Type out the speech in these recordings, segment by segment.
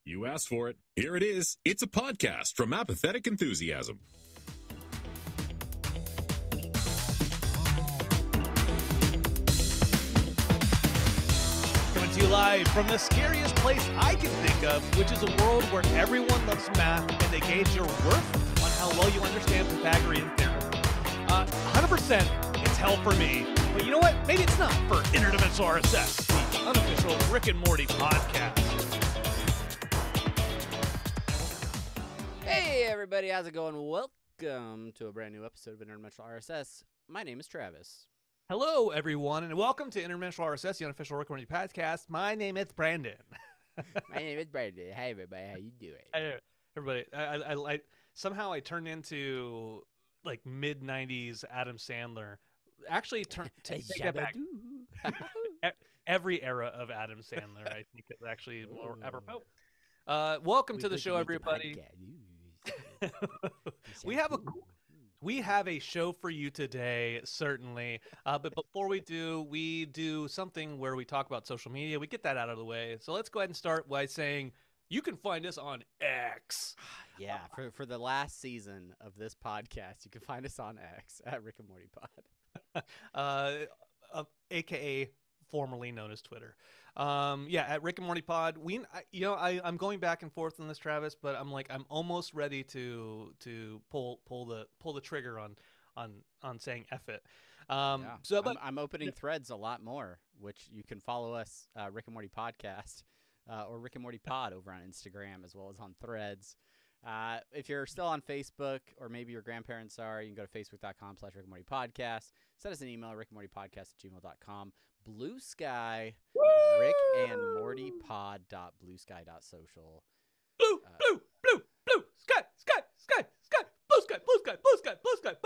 You asked for it. Here it is. It's a podcast from Apathetic Enthusiasm. Coming to you live from the scariest place I can think of, which is a world where everyone loves math and they gauge your worth on how well you understand Pythagorean theorem. 100% it's hell for me. But you know what? Maybe it's not for Interdimensional IRSS, the unofficial Rick and Morty podcast. Hey everybody, how's it going? Welcome to a brand new episode of Interdimensional IRSS. My name is Travis. Hello everyone, and welcome to Interdimensional IRSS, the unofficial Rick and Morty podcast. My name is Brandon. My name is Brandon. Hey everybody, how you doing? Hey everybody, I somehow I turned into like mid-90s Adam Sandler. Actually, take that back. Every era of Adam Sandler, I think, is actually more apropos. Welcome to the show, everybody. We have a show for you today, certainly. But before we do something where we talk about social media. We get that out of the way. So let's go ahead and start by saying you can find us on X. Yeah, for the last season of this podcast, you can find us on X at Rick and Morty Pod. AKA formerly known as Twitter. At Rick and Morty Pod. I'm going back and forth on this, Travis, but I'm almost ready to pull the trigger on saying F it. I'm opening threads a lot more, which you can follow us, Rick and Morty Podcast, or Rick and Morty Pod over on Instagram, as well as on Threads. If you're still on Facebook, or maybe your grandparents are, you can go to facebook.com/Rick and Morty Podcast. Send us an email at rickandmortypodcast@gmail.com. Blue Sky, Rick and Morty pod.bluesky.social. Blue sky, blue sky.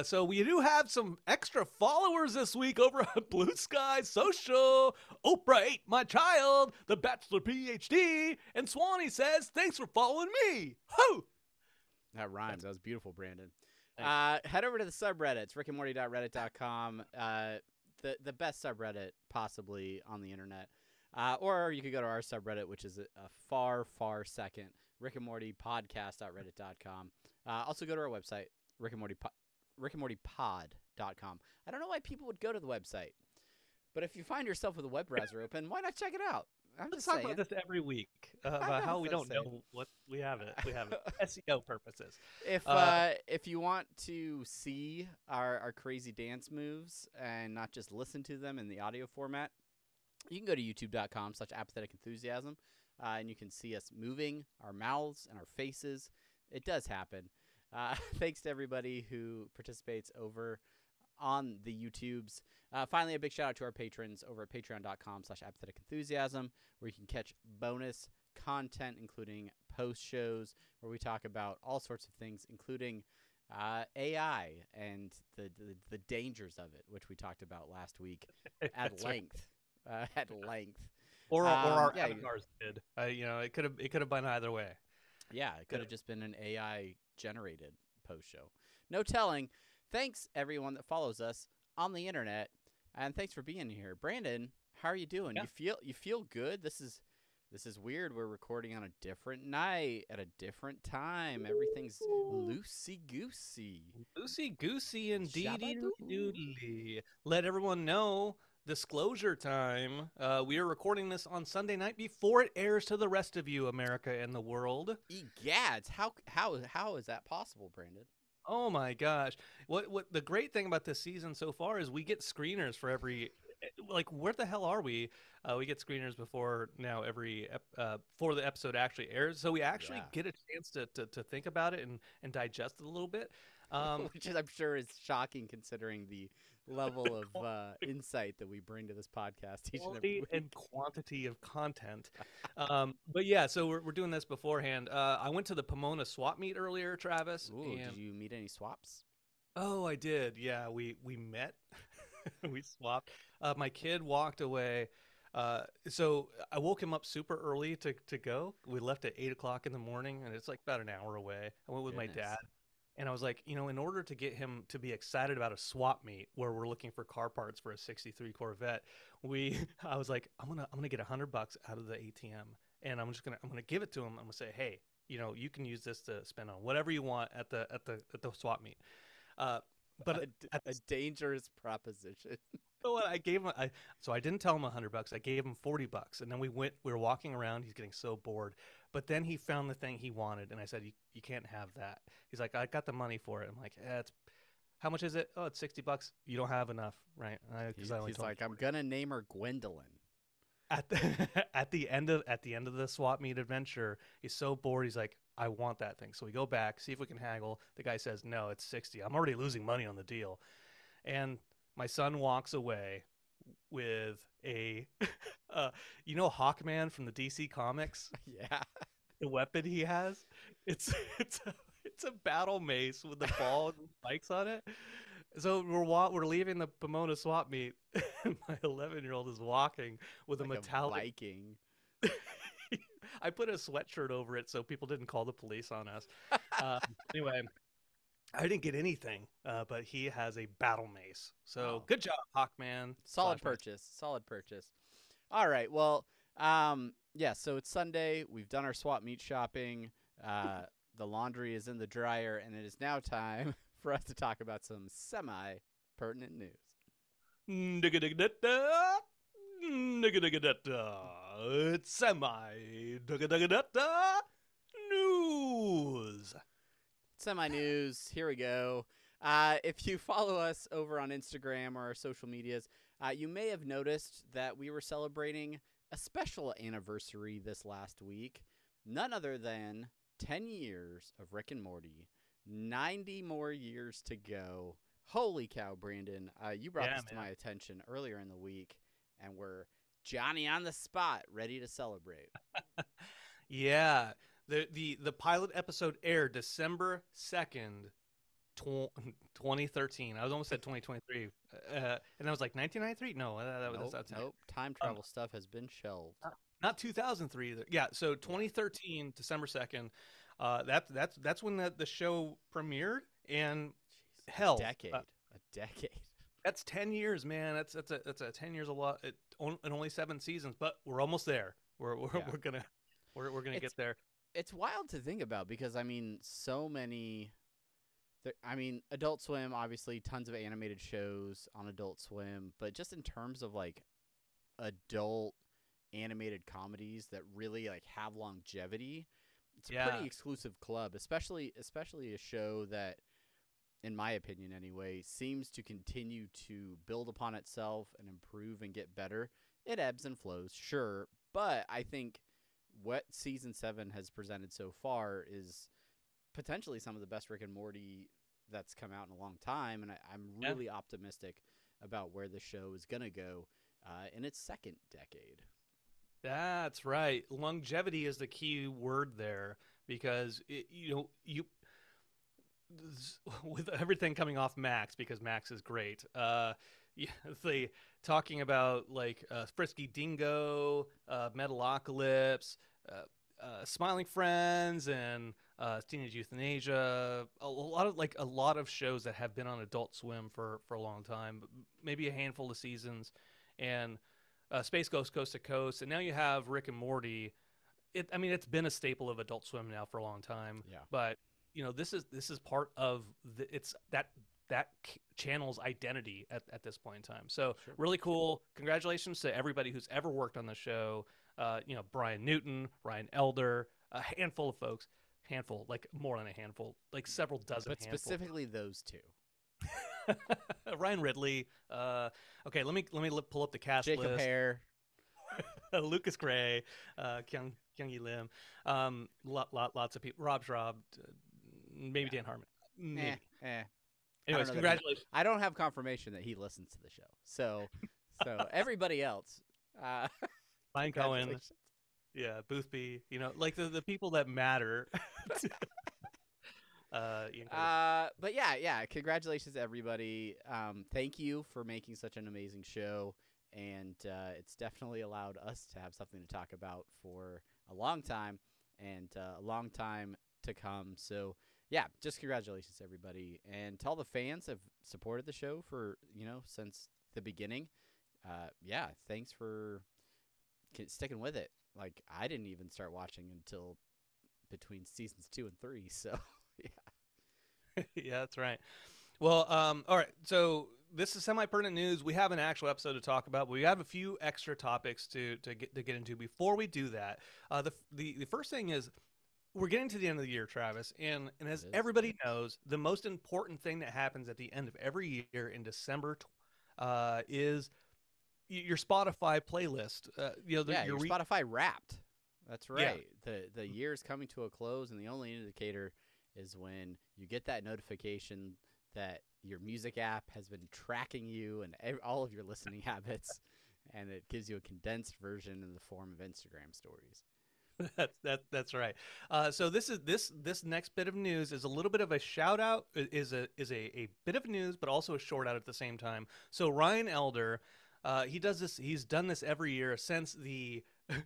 So we do have some extra followers this week over at Blue Sky Social. Oprah ate my child, the Bachelor PhD, and Swanee says, thanks for following me. Ho! That rhymes. That was beautiful, Brandon. Head over to the subreddits, rickandmorty.reddit.com, the best subreddit possibly on the internet. Or you could go to our subreddit, which is a far, far second, rickandmortypodcast.reddit.com. Also go to our website, rickandmortypod.com. I don't know why people would go to the website, but if you find yourself with a web browser open, why not check it out? Let's talk about this every week, about how we don't know what we have it. We have it SEO purposes. If you want to see our crazy dance moves and not just listen to them in the audio format, you can go to youtube.com/apathetic enthusiasm, and you can see us moving our mouths and our faces. It does happen. Thanks to everybody who participates over on the YouTubes. Finally, a big shout out to our patrons over at patreon.com/apathetic enthusiasm, where you can catch bonus content, including post shows where we talk about all sorts of things, including AI and the dangers of it, which we talked about last week at length. Or our avatars did. It could have been either way. Yeah, it could have just been an AI generated post show. No telling. Thanks everyone that follows us on the internet, and thanks for being here. Brandon, how are you doing? Yeah. You feel good? This is weird. We're recording on a different night at a different time. Everything's loosey goosey indeed. Let everyone know. Disclosure time. We are recording this on Sunday night before it airs to the rest of you, America and the world. Egads, how is that possible, Brandon? Oh my gosh! What the great thing about this season so far is we get screeners for every. Like, where the hell are we? We get screeners before the episode actually airs, so we actually get a chance to think about it and digest it a little bit. Which I'm sure is shocking considering the level of insight that we bring to this podcast each and every week. And quantity of content. But yeah, so we're doing this beforehand. I went to the Pomona swap meet earlier, Travis. Ooh, did you meet any swaps? Oh, I did. Yeah, we met. We swapped. My kid walked away. So I woke him up super early to go. We left at 8 o'clock in the morning, and it's like about an hour away. I went with my dad. And I was like, in order to get him to be excited about a swap meet where we're looking for car parts for a '63 Corvette, I was like, I'm gonna get $100 out of the ATM and I'm gonna give it to him. I'm gonna say, hey, you can use this to spend on whatever you want at the swap meet. But a dangerous proposition. so what I gave him, so I didn't tell him $100. I gave him $40, and then we were walking around. He's getting so bored, but then he found the thing he wanted, and I said, you can't have that. He's like, I got the money for it. I'm like, how much is it? Oh, it's $60. You don't have enough, right? He's like, I'm gonna name her Gwendolyn. At the end of the swap meet adventure, he's so bored. He's like, I want that thing. So we go back, see if we can haggle. The guy says, no, it's 60. I'm already losing money on the deal. And my son walks away with a, Hawkman from the DC Comics. Yeah. The weapon he has, it's a battle mace with the ball and spikes on it. So we're leaving the Pomona swap meet. And my 11-year-old is walking with like a metallic Viking. I put a sweatshirt over it so people didn't call the police on us. Anyway, I didn't get anything, but he has a battle mace. So good job, Hawkman. Solid purchase. All right. Well, yeah, so it's Sunday. We've done our swap meet shopping. The laundry is in the dryer, and it is now time for us to talk about some semi-pertinent news. It's news. Semi-news. Here we go. If you follow us over on Instagram or our social medias, you may have noticed that we were celebrating a special anniversary this last week. None other than 10 years of Rick and Morty. 90 more years to go. Holy cow, Brandon. You brought this to my attention earlier in the week, and we're Johnny on the spot, ready to celebrate. Yeah. The pilot episode aired December 2nd, 2013. I was almost at 2023. And I was like, 1993? No, nope. Time travel stuff has been shelved. Not 2003 either. Yeah, so 2013, December 2nd. That's when the show premiered, and hell, a decade. That's 10 years, man. That's a 10 years, a lot. And only 7 seasons, but we're almost there. We're gonna get there. It's wild to think about because so many. Adult Swim, obviously, tons of animated shows on Adult Swim, but just in terms of like adult animated comedies that really like have longevity, it's a pretty exclusive club, especially a show that, in my opinion anyway, seems to continue to build upon itself and improve and get better. It ebbs and flows, sure, but I think what season 7 has presented so far is potentially some of the best Rick and Morty that's come out in a long time, and I'm really optimistic about where the show is going to go in its second decade. That's right. Longevity is the key word there because with everything coming off Max, because Max is great. They talking about like Frisky Dingo, Metalocalypse, Smiling Friends, and Teenage Euthanasia. A lot of shows that have been on Adult Swim for a long time, maybe a handful of seasons, and Space Ghost Coast to Coast, and now you have Rick and Morty. It's been a staple of Adult Swim now for a long time. Yeah. But this is part of that channel's identity at this point in time. So really cool. Congratulations to everybody who's ever worked on the show. Brian Newton, Ryan Elder, a handful of folks. Handful, like more than a handful, like several dozen. But specifically those two. Ryan Ridley. Okay, let me pull up the cast list. Jacob Hare. Lucas Gray, Kyung-Hee Lim, lots of people. Rob Schraub, maybe Dan Harmon. Maybe. Anyways, congratulations. I don't have confirmation that he listens to the show. So everybody else. Ryan Cohen. Yeah, Boothby. Like the people that matter. But yeah. Congratulations to everybody. Thank you for making such an amazing show. And it's definitely allowed us to have something to talk about for a long time and a long time to come. So, yeah, just congratulations to everybody. And to all the fans that have supported the show for, since the beginning. Thanks for sticking with it. like I didn't even start watching until between seasons 2 and 3. So yeah. Yeah, that's right. Well, all right. So this is semi-pertinent news. We have an actual episode to talk about, but we have a few extra topics to get into. Before we do that, the first thing is we're getting to the end of the year, Travis, and as everybody knows, the most important thing that happens at the end of every year in December is your Spotify playlist. Your Spotify Wrapped. That's right. Yeah. The year is coming to a close, and the only indicator is when you get that notification that your music app has been tracking you and all of your listening habits, and it gives you a condensed version in the form of Instagram stories. That's right. So this next bit of news is a little bit of a shout out. Is a bit of news, but also a short out at the same time. So Ryan Elder, he does this. He's done this every year since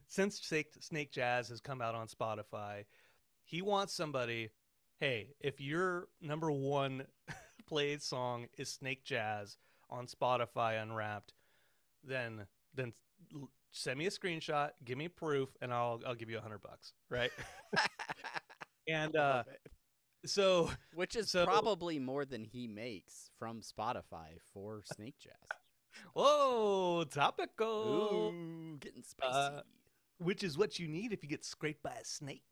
Snake Jazz has come out on Spotify. He wants somebody. Hey, if your number one played song is Snake Jazz on Spotify Unwrapped, then send me a screenshot, give me proof, and I'll give you $100, right? And so, which is probably more than he makes from Spotify for Snake Jazz. Whoa, topical. Ooh, getting spicy. Which is what you need if you get scraped by a snake.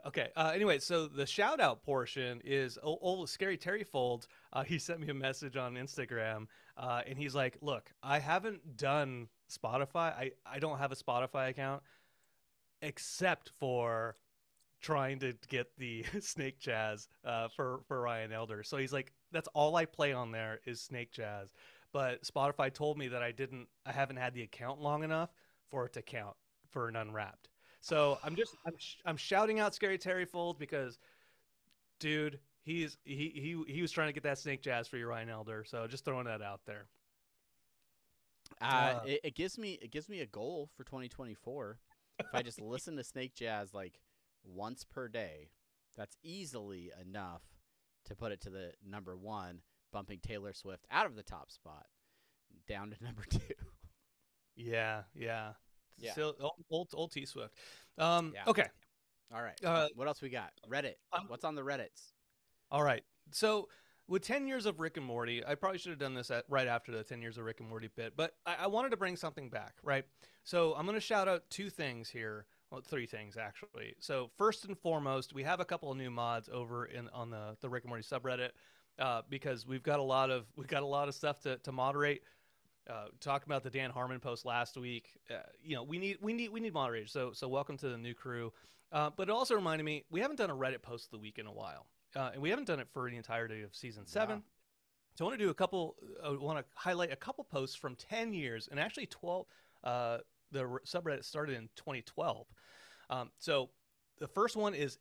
Okay. Anyway, so the shout out portion is old Scary Terry Folds. He sent me a message on Instagram, and he's like, "Look, I haven't done Spotify. I don't have a Spotify account, except for trying to get the Snake Jazz for Ryan Elder. So he's like, that's all I play on there is Snake Jazz. But Spotify told me that I haven't had the account long enough for it to count for an Unwrapped. So I'm shouting out Scary Terry Folds because, dude, he was trying to get that Snake Jazz for you, Ryan Elder. So just throwing that out there. It gives me a goal for 2024. If I just listen to Snake Jazz like once per day, that's easily enough to put it to the number one, bumping Taylor Swift out of the top spot down to number 2. Yeah. Still old T Swift. Yeah. Okay. All right. What else we got? Reddit. What's on the Reddits? All right. So with 10 years of Rick and Morty, I probably should have done this right after the 10 years of Rick and Morty bit, but I wanted to bring something back, right? So I'm going to shout out 2 things here. Well, 3 things actually. So first and foremost, we have a couple of new mods over on the Rick and Morty subreddit because we've got a lot of stuff to moderate. Talking about the Dan Harmon post last week, we need moderators. So welcome to the new crew. But it also reminded me we haven't done a Reddit post of the week in a while, and we haven't done it for the entirety of season 7. Wow. So I want to do I want to highlight a couple posts from 10 years and actually 12. The subreddit started in 2012. So the first one is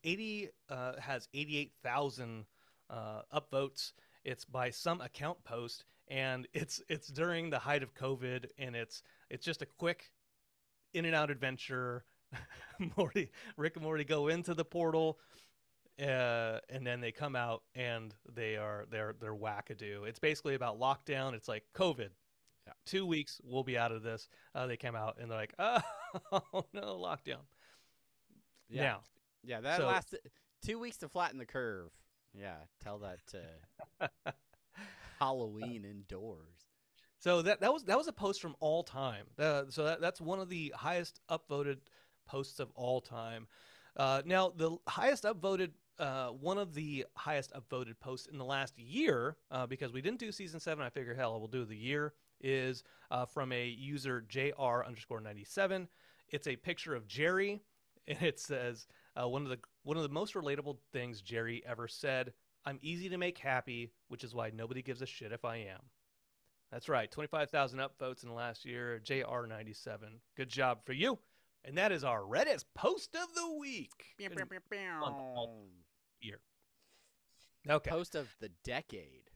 has 88,000 upvotes. It's by someaccounttopost, and it's during the height of COVID, and it's just a quick in and out adventure. Rick and Morty go into the portal, and then they come out, and they're wackadoo. It's basically about lockdown. It's like COVID. Yeah. 2 weeks, we'll be out of this. They came out and they're like, oh no, lockdown. Yeah. Yeah, that lasted 2 weeks to flatten the curve. Yeah, tell that to Halloween indoors. So that was a post from all time. That's one of the highest upvoted posts of all time. Now the highest upvoted, one of the highest upvoted posts in the last year, because we didn't do season 7. I figure hell, we'll do the year. Is from a user JR_97. It's a picture of Jerry, and it says one of the most relatable things Jerry ever said. I'm easy to make happy, which is why nobody gives a shit if I am. That's right, 25,000 upvotes in the last year. JR97. Good job for you. And that is our Reddit post of the week. Year. Okay. Post of the decade.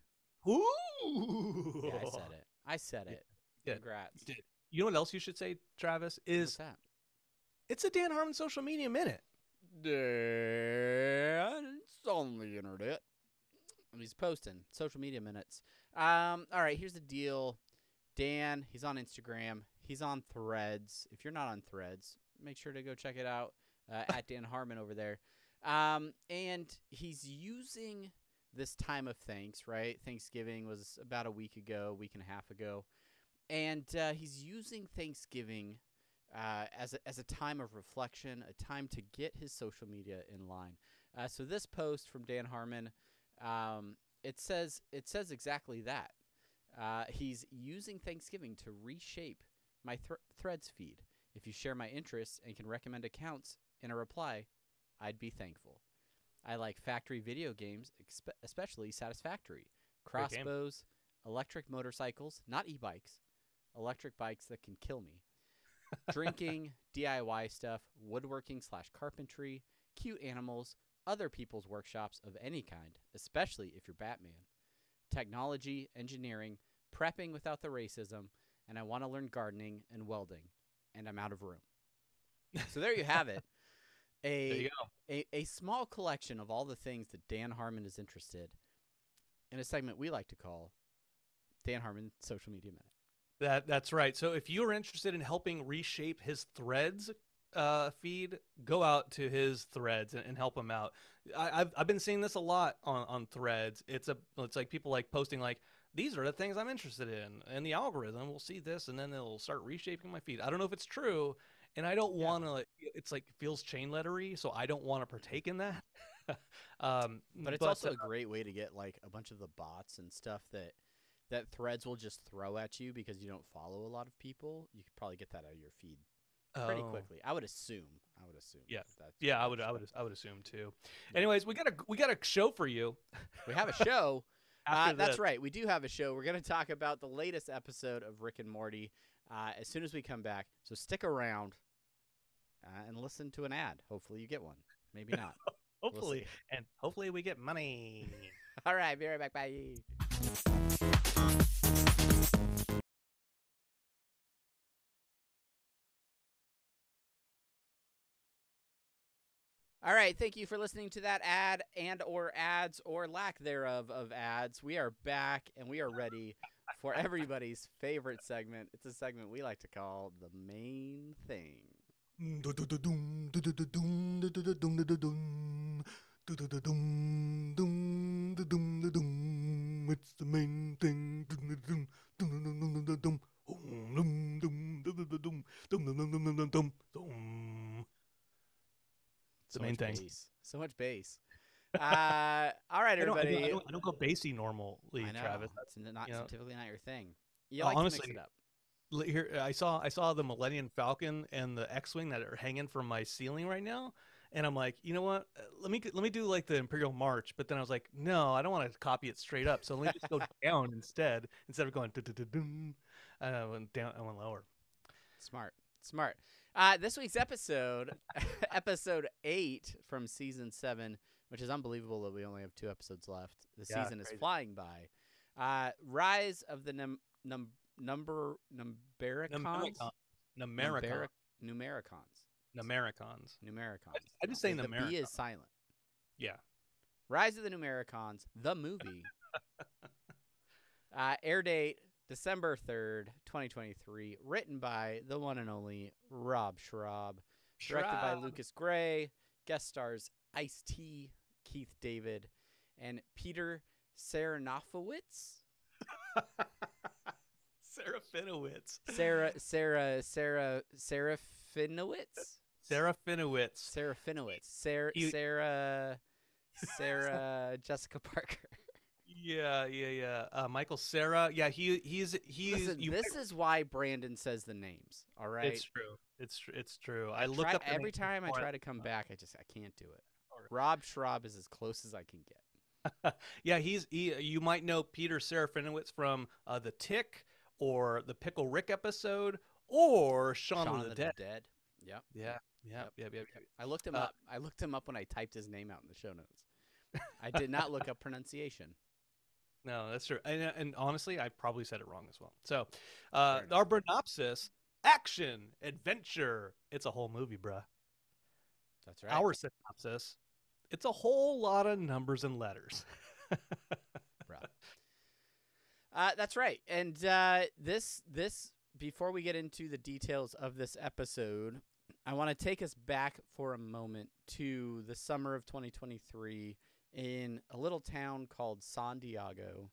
Ooh. Yeah, I said it. Congrats. You know what else you should say, Travis? What's that? It's a Dan Harmon social media minute. It's on the internet. He's posting social media minutes. All right, here's the deal. Dan, he's on Instagram. He's on Threads. If you're not on Threads, make sure to go check it out at Dan Harmon over there. And he's using this time of thanks, right? Thanksgiving was about a week and a half ago. And he's using Thanksgiving as a time of reflection, a time to get his social media in line. So this post from Dan Harmon, it says exactly that. He's using Thanksgiving to reshape my Threads feed. If you share my interests and can recommend accounts in a reply, I'd be thankful. I like factory video games, especially Satisfactory, crossbows, electric motorcycles, not e-bikes, electric bikes that can kill me, drinking, DIY stuff, woodworking/carpentry, cute animals, other people's workshops of any kind, especially if you're Batman, technology, engineering, prepping without the racism, and I want to learn gardening and welding, and I'm out of room. So there you have it. There you go. A small collection of all the things that Dan Harmon is interested in a segment we like to call Dan Harmon Social Media Minute. That's right. So if you're interested in helping reshape his Threads feed, go out to his Threads and help him out. I've been seeing this a lot on Threads. It's like people like posting like, these are the things I'm interested in, and the algorithm will see this, and then it'll start reshaping my feed. I don't know if it's true, and I don't want to. It's like feels chain lettery, so I don't want to partake in that. But it's also a great way to get like a bunch of the bots and stuff that Threads will just throw at you because you don't follow a lot of people. You could probably get that out of your feed pretty quickly. I would assume. Yeah. Yeah, I would assume too. Anyways, we got a show for you. We have a show. After that's this. right. We do have a show. We're going to talk about the latest episode of Rick and Morty as soon as we come back. So stick around and listen to an ad. Hopefully you get one. Maybe not. Hopefully. And hopefully we get money. All right. Be right back. Bye. All right, thank you for listening to that ad and or ads or lack thereof of ads. We are back, and we are ready for everybody's favorite segment. It's a segment we like to call The Main Thing. It's the main thing. The main thing. Bass. So much bass. All right, everybody. I don't go bassy normally, I know. Travis. It's not typically not your thing. You Honestly, to mix it up. Here I saw the Millennium Falcon and the X-wing that are hanging from my ceiling right now, and I'm like, you know what? Let me do like the Imperial March. But then I was like, no, I don't want to copy it straight up. So let me just go down instead of going I went down. I went lower. Smart. This week's episode, episode 8 from season 7, which is unbelievable that we only have 2 episodes left. The season is flying by. Rise of the Numbericons. I just say The Numericons. B is silent. Yeah. Rise of the Numericons, the movie. Air date December 3rd, 2023. Written by the one and only Rob Schraub. Directed by Lucas Gray. Guest stars Ice-T, Keith David, and Peter Serafinowicz. Serafinowicz. Sarah Jessica Parker. Yeah. Michael Cera. Yeah, he's. Listen, this is why Brandon says the names. All right, it's true. I look up every time I try to come back. I can't do it. Rob Schraub is as close as I can get. Yeah, you might know Peter Serafinowicz from The Tick or the Pickle Rick episode or Shaun of the Dead. Yep. Yeah. I looked him up. I looked him up when I typed his name out in the show notes. I did not look up pronunciation. No, that's true. And honestly, I probably said it wrong as well. So, our synopsis: action, adventure. It's a whole movie, bruh. That's right. Our synopsis: it's a whole lot of numbers and letters. Bruh. That's right. And this before we get into the details of this episode, I want to take us back for a moment to the summer of 2023 in a little town called San Diego,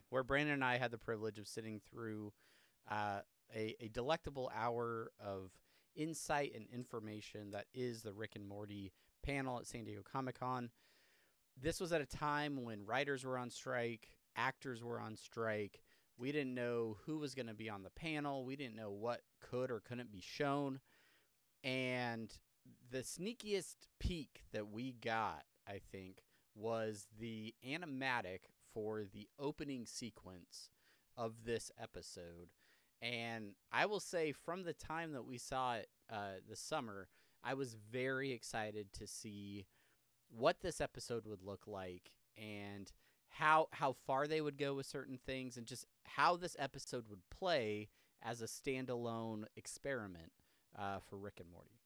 where Brandon and I had the privilege of sitting through a delectable hour of insight and information that is the Rick and Morty panel at San Diego Comic-Con. This was at a time when writers were on strike, actors were on strike. We didn't know who was going to be on the panel. We didn't know what could or couldn't be shown. And the sneakiest peek that we got, I think, was the animatic for the opening sequence of this episode. And I will say, from the time that we saw it this summer, I was very excited to see what this episode would look like and how far they would go with certain things and just how this episode would play as a standalone experiment for Rick and Morty.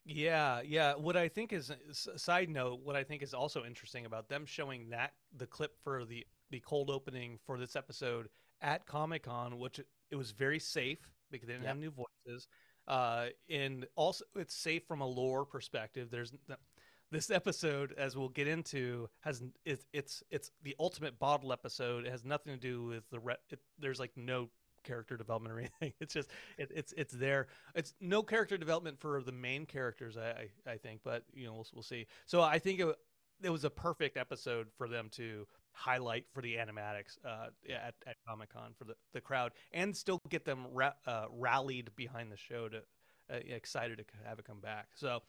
Yeah. What I think is, side note, what I think is also interesting about them showing the clip for the cold opening for this episode at Comic-Con, which it was very safe because they didn't have new voices. And also it's safe from a lore perspective. This episode, as we'll get into, it's the ultimate bottle episode. It has nothing to do with there's like no character development or anything. It's just it's there. It's no character development for the main characters, I think, but we'll see. So I think it was a perfect episode for them to highlight for the animatics at Comic-Con for the crowd, and still get them rallied behind the show to excited to have it come back. So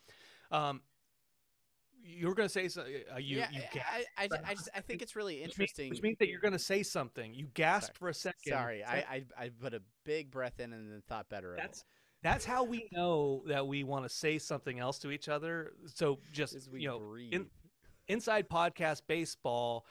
you were going to say something. I think it's really interesting. Which means that you're going to say something. You gasped for a second. Sorry, I put a big breath in and then thought better of it. That's how we know that we want to say something else to each other. So just breathe. Inside podcast baseball.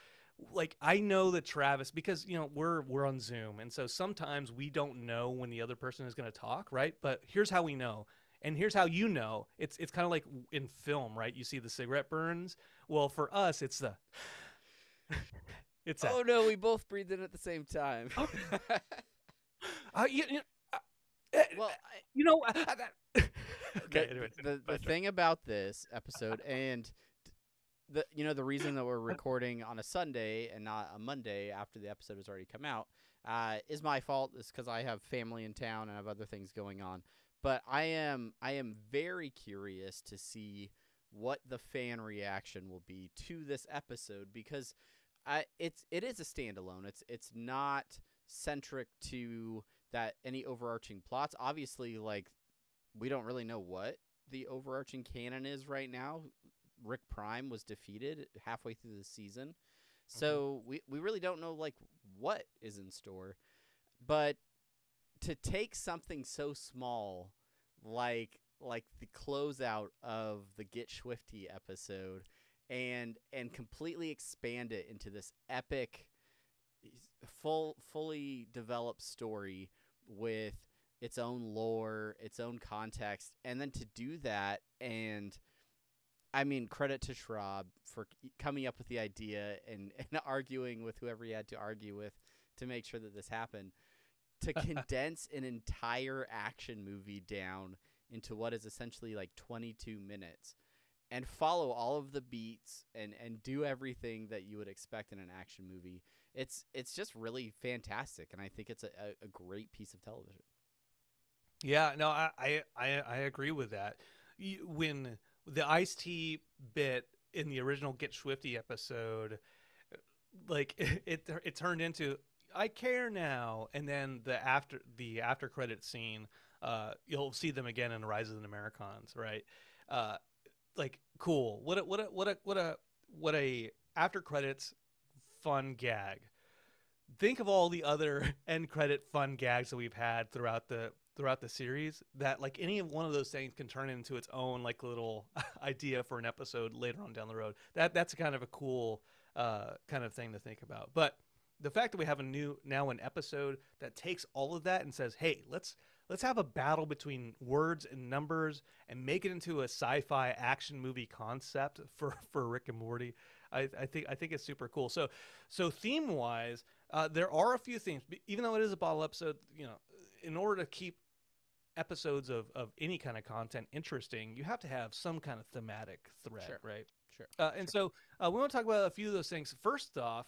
Like, I know that Travis, because we're on Zoom, and so sometimes we don't know when the other person is going to talk, right? But here's how we know. And here's how you know. It's kind of like in film, right? You see the cigarette burns. Well, for us, it's the. Oh no, we both breathed in at the same time. Okay. Anyway, the thing about this episode, and the reason that we're recording on a Sunday and not a Monday after the episode has already come out, is my fault. It's because I have family in town and I have other things going on. But I am very curious to see what the fan reaction will be to this episode, because it is a standalone. It's not centric to that any overarching plots. Obviously, like, we don't really know what the overarching canon is right now. Rick Prime was defeated halfway through the season, so we really don't know like what is in store. But to take something so small like the closeout of the Get Swifty episode and completely expand it into this epic, fully developed story with its own lore, its own context, and then to do that, and I mean, credit to Schraub for coming up with the idea and arguing with whoever he had to argue with to make sure that this happened. To condense an entire action movie down into what is essentially like 22 minutes and follow all of the beats and do everything that you would expect in an action movie. It's just really fantastic, and I think it's a great piece of television. Yeah, no, I agree with that. When the Ice-T bit in the original Get Swifty episode, like it turned into I care now, and then the after credit scene, you'll see them again in Rise of the Numbericons, right? Like, cool. What a after credits fun gag. Think of all the other end credit fun gags that we've had throughout the series, that like any of one of those things can turn into its own like little idea for an episode later on down the road. That's kind of a cool kind of thing to think about. But the fact that we have an episode that takes all of that and says, hey, let's have a battle between words and numbers and make it into a sci-fi action movie concept for Rick and Morty. I think it's super cool. So theme wise, There are a few things, even though it is a bottle episode. In order to keep episodes of any kind of content interesting, you have to have some kind of thematic thread, Sure. right? Sure. And so we want to talk about a few of those things. First off,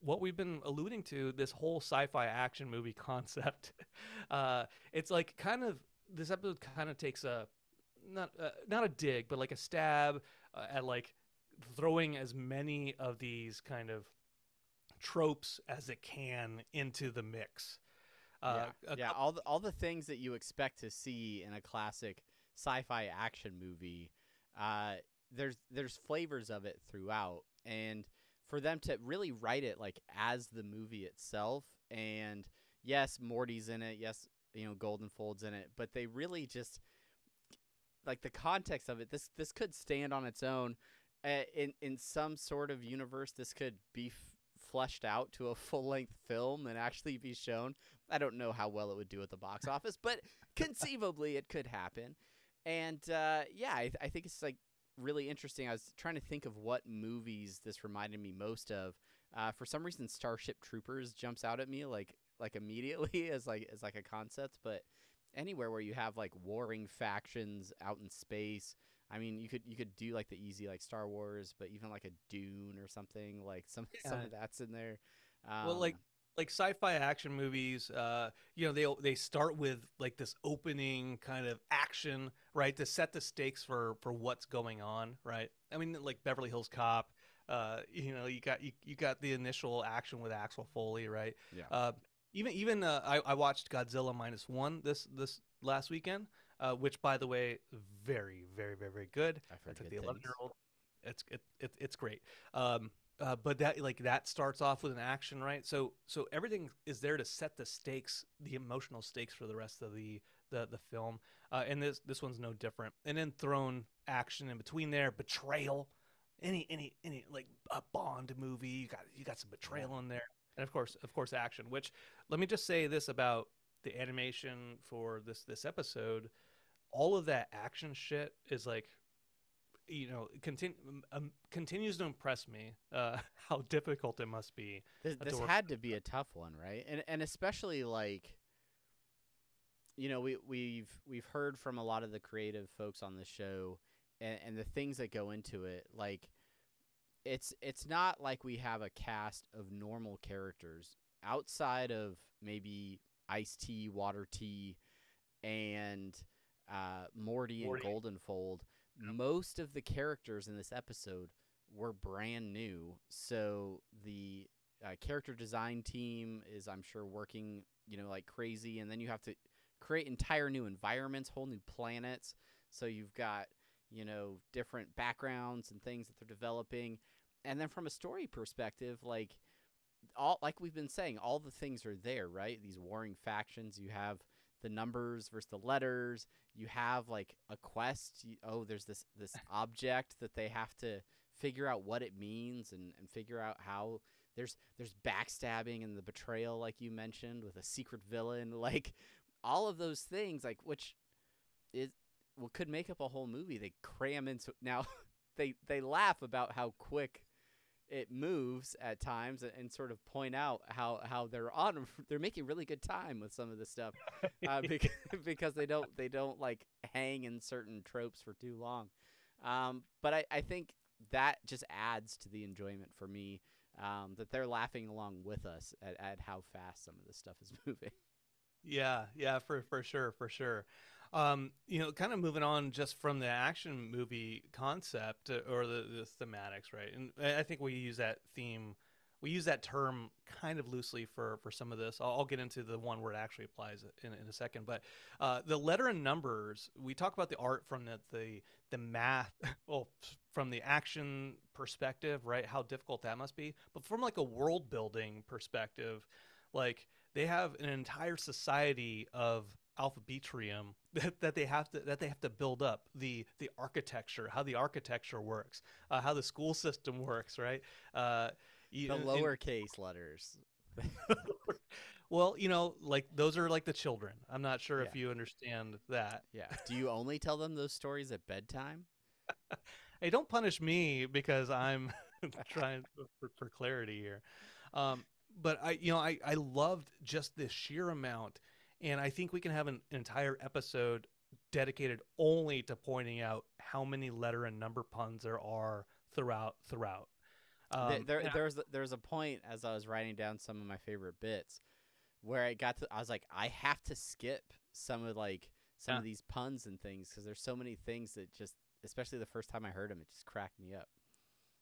what we've been alluding to, this whole sci-fi action movie concept. It's like this episode kind of takes a not a dig, but like a stab at like throwing as many of these kind of tropes as it can into the mix. Yeah, all the things that you expect to see in a classic sci-fi action movie, there's flavors of it throughout, and for them to really write it like as the movie itself, and yes, Morty's in it, yes, Goldenfold's in it, but they really just like the context of it. This could stand on its own. In some sort of universe, this could be fleshed out to a full-length film and actually be shown. I don't know how well it would do at the box office, but conceivably it could happen. And I think it's like really interesting. I was trying to think of what movies this reminded me most of. For some reason, Starship Troopers jumps out at me like immediately as a concept. But anywhere where you have like warring factions out in space. I mean, you could do like the easy like Star Wars, but even like a Dune or something, like some of that's in there. Well, like sci-fi action movies, they start with like this opening kind of action, right, to set the stakes for what's going on, right? I mean, like Beverly Hills Cop, you got the initial action with Axel Foley, right? Yeah. I watched Godzilla -1 this last weekend, which by the way, very, very, very, very good. I've heard I took good the things. 11-year-old. It's great. But that starts off with an action, right? So everything is there to set the stakes, the emotional stakes for the rest of the film. And this one's no different. And then thrown action in between there, betrayal, any like a Bond movie, you got some betrayal in there, and of course action. Which, let me just say this about the animation for this episode: all of that action shit is like, continues to impress me, how difficult it must be. This had to be a tough one, right? And especially like, we've heard from a lot of the creative folks on the show, and the things that go into it. Like, it's not like we have a cast of normal characters outside of maybe Ice-T, Water-T, and Morty and Goldenfold. Most of the characters in this episode were brand new, so the character design team is, I'm sure, working like crazy, and then you have to create entire new environments, whole new planets. So you've got different backgrounds and things that they're developing, and then from a story perspective, like we've been saying, all the things are there, right? These warring factions. You have the numbers versus the letters. You have like a quest. There's this object that they have to figure out what it means and figure out how. There's backstabbing and the betrayal, like you mentioned, with a secret villain. Like all of those things, like which is what could make up a whole movie. They cram into now. They laugh about how quick it moves at times, and sort of point out how they're making really good time with some of this stuff, because they don't like hang in certain tropes for too long. But I think that just adds to the enjoyment for me, that they're laughing along with us at how fast some of this stuff is moving. Yeah, for sure. Kind of moving on just from the action movie concept, or the thematics, right? And I think we use that term kind of loosely for some of this. I'll get into the one where it actually applies in a second. But the letter and numbers, we talk about the art from the math, well, from the action perspective, right? How difficult that must be. But from like a world building perspective, like they have an entire society of alphabetrium that they have to build up, the architecture, how the architecture works, how the school system works, right? The lowercase letters. Well, like those are like the children. I'm not sure if you understand that. Yeah. Do you only tell them those stories at bedtime? Hey, don't punish me because I'm trying for clarity here. but I loved just the sheer amount, and I think we can have an entire episode dedicated only to pointing out how many letter and number puns there are throughout. There's a point as I was writing down some of my favorite bits where I was like, I have to skip some of these puns and things because there's so many things that just, especially the first time I heard them, it just cracked me up.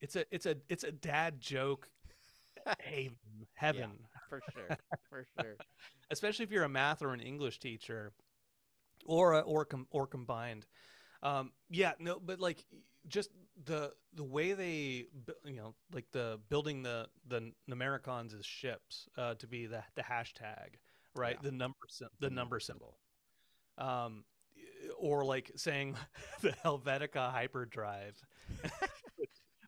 It's a dad joke heaven. Yeah, for sure. Especially if you're a math or an English teacher, or combined. But like just the way they like the building the Numbericons as ships to be the hashtag, right? Yeah. The number symbol. Or like saying the Helvetica hyperdrive.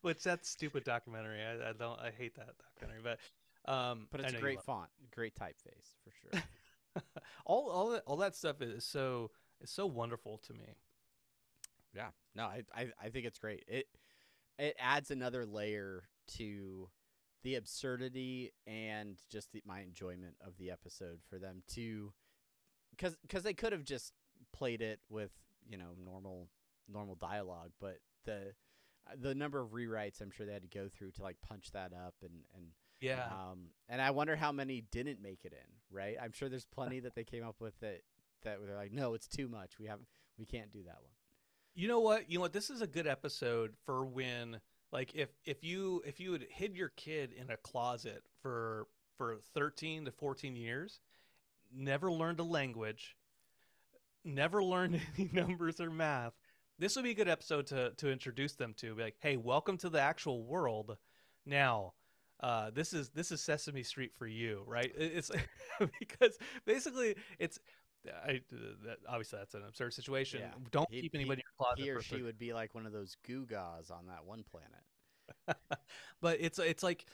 Which that's stupid documentary. I hate that documentary, but it's a great font, great typeface for sure. all that stuff is so wonderful to me. Yeah, no, I think it's great. It adds another layer to the absurdity and just my enjoyment of the episode for them to, because they could have just played it with normal dialogue, but the number of rewrites I'm sure they had to go through to like punch that up and yeah. And I wonder how many didn't make it in, right? I'm sure there's plenty that they came up with that they're like, no, it's too much. We can't do that one. You know what? This is a good episode for when, like, if you had hid your kid in a closet for 13 to 14 years, never learned a language, never learned any numbers or math, this would be a good episode to introduce them to. Be like, hey, welcome to the actual world. Now, this is Sesame Street for you, right? It's because basically it's. Obviously, that's an absurd situation. Yeah. Don't keep anybody in your closet. He or she would be like one of those Googahs on that one planet. But it's like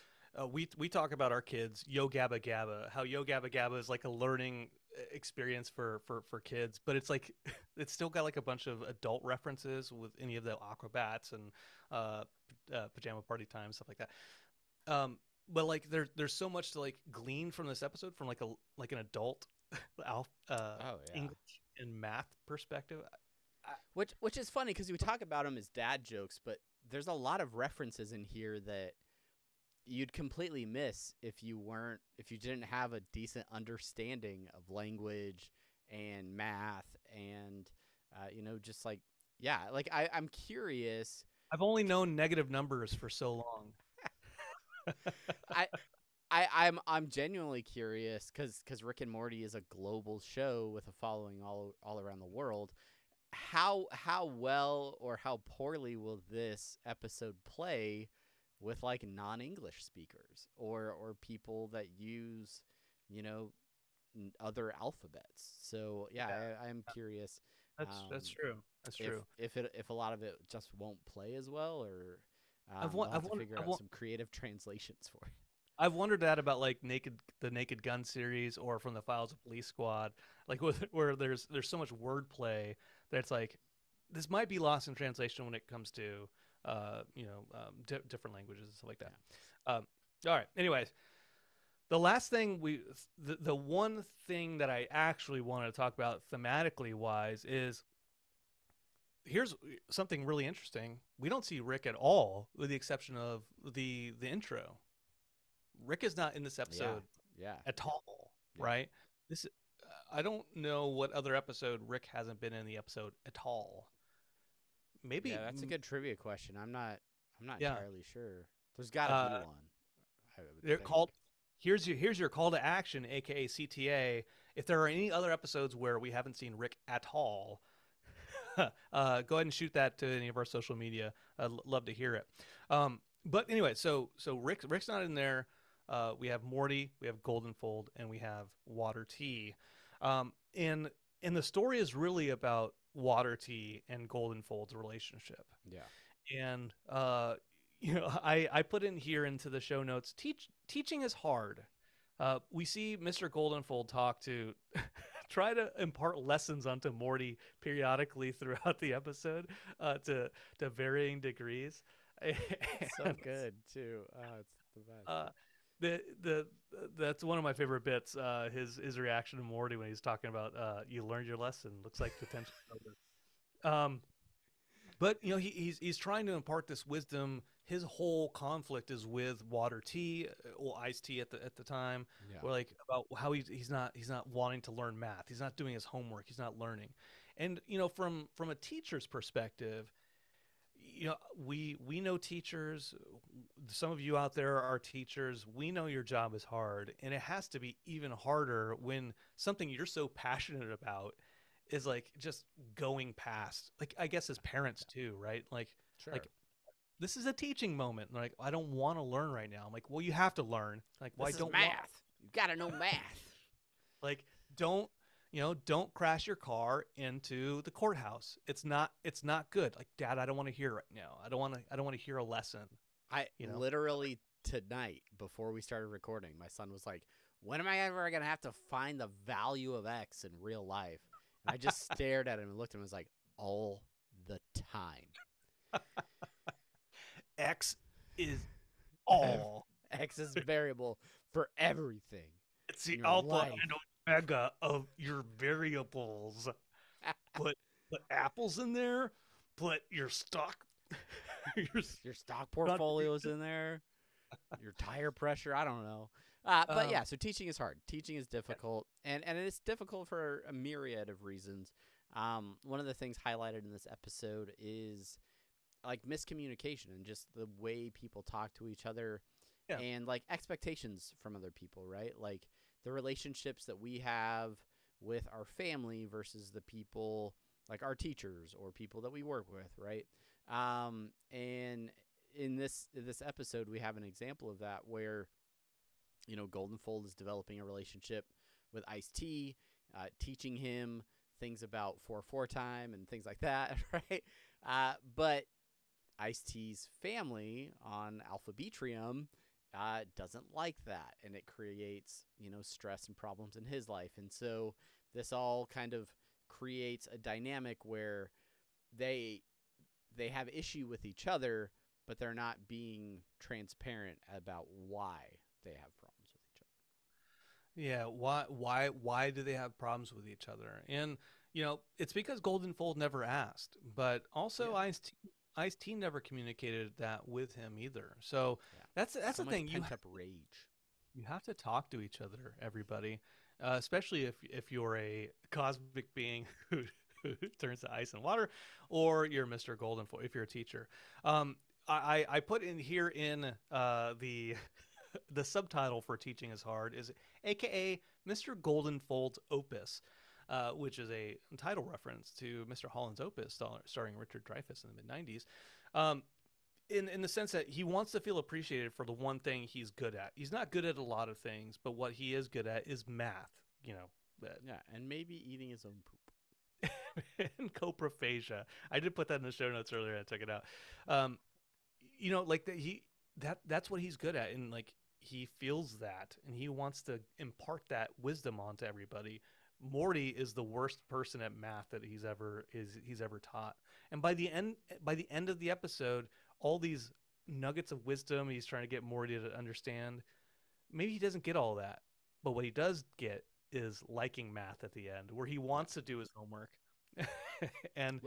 we talk about our kids, Yo Gabba Gabba, how Yo Gabba Gabba is like a learning experience for kids, but it's like it's still got like a bunch of adult references with any of the Aquabats and Pajama Party Time, stuff like that. But like there's so much to like glean from this episode from like an adult English and math perspective, which is funny because we talk about them as dad jokes, but there's a lot of references in here that you'd completely miss if you didn't have a decent understanding of language and math and just like I'm curious. I've only known negative numbers for so long. I'm genuinely curious because Rick and Morty is a global show with a following all around the world. How well or how poorly will this episode play with like non-English speakers or people that use other alphabets? So I'm curious. That's true. That's true. If a lot of it just won't play as well, or I've to figure out some creative translations for it. I've wondered that about like the Naked Gun series or from the Files of Police Squad, like where there's so much wordplay that it's like this might be lost in translation when it comes to different languages and stuff like that. All right. Anyways, the last thing the one thing that I actually wanted to talk about thematically wise is here's something really interesting. We don't see Rick at all, with the exception of the intro. Rick is not in this episode at all, right? This I don't know what other episode Rick hasn't been in the episode at all. Maybe that's a good trivia question. I'm not entirely sure. There's got to be one. They're called. Here's your call to action, aka CTA. If there are any other episodes where we haven't seen Rick at all, go ahead and shoot that to any of our social media. I'd love to hear it. But anyway, so Rick's not in there. We have Morty, we have Goldenfold, and we have Water Tea. And the story is really about Water Tea and Goldenfold's relationship. Yeah. And I put in here into the show notes, teaching is hard. We see Mr. Goldenfold talk to try to impart lessons onto Morty periodically throughout the episode to varying degrees. It's so good too. It's the best. the that's one of my favorite bits. His reaction to Morty when he's talking about you learned your lesson. Looks like potential. But he's trying to impart this wisdom. His whole conflict is with water tea, or iced tea at the time. Yeah. Or like about how he's not wanting to learn math. He's not doing his homework. He's not learning. And from a teacher's perspective, we know teachers. Some of you out there are teachers. We know your job is hard, and it has to be even harder when something you're so passionate about is like just going past. Like, I guess as parents too, right? Like, Sure. like this is a teaching moment. And like, I don't want to learn right now. I'm like, well, you have to learn. Like, why This is don't math? You gotta know math. like don't crash your car into the courthouse. It's not good. Like, Dad, I don't want to hear right now. I don't want to hear a lesson. Literally tonight, before we started recording, my son was like, when am I ever going to have to find the value of X in real life? And I just stared at him and looked at him and was like, all the time. X is all. X is variable for everything. It's the your alpha life. and omega of your variables. Put apples in there. Put your stock. Your stock portfolio's in there. Your tire pressure. I don't know. But yeah, so teaching is hard. Teaching is difficult, and it's difficult for a myriad of reasons. One of the things highlighted in this episode is like miscommunication and just the way people talk to each other, and like expectations from other people, right? Like the relationships that we have with our family versus the people like our teachers or people that we work with, right? And in this episode, we have an example of that where Goldenfold is developing a relationship with Ice-T, teaching him things about 4-4 time and things like that, right? But Ice-T's family on Alpha Betrium doesn't like that, and it creates, stress and problems in his life. And so this all kind of creates a dynamic where they have issue with each other, but they're not being transparent about why they have problems with each other. Yeah, why do they have problems with each other? And it's because Goldenfold never asked, but also Ice-T never communicated that with him either. So that's so the thing. You pent up rage. You have to talk to each other, everybody, especially if you're a cosmic being who turns to ice and water, or you're Mr. Goldenfold if you're a teacher. I put in here in the the subtitle for Teaching is Hard is AKA Mr. Goldenfold's Opus, which is a title reference to Mr. Holland's Opus starring Richard Dreyfuss in the mid-90s. In the sense that he wants to feel appreciated for the one thing he's good at. He's not good at a lot of things, but what he is good at is math, and maybe eating his own poop. And coprophagia. I did put that in the show notes earlier. I took it out. Like that's what he's good at, and like he feels that, and he wants to impart that wisdom onto everybody. Morty is the worst person at math that he's ever taught. And by the end of the episode, all these nuggets of wisdom he's trying to get Morty to understand, maybe he doesn't get all that, but what he does get is liking math at the end, where he wants to do his homework. and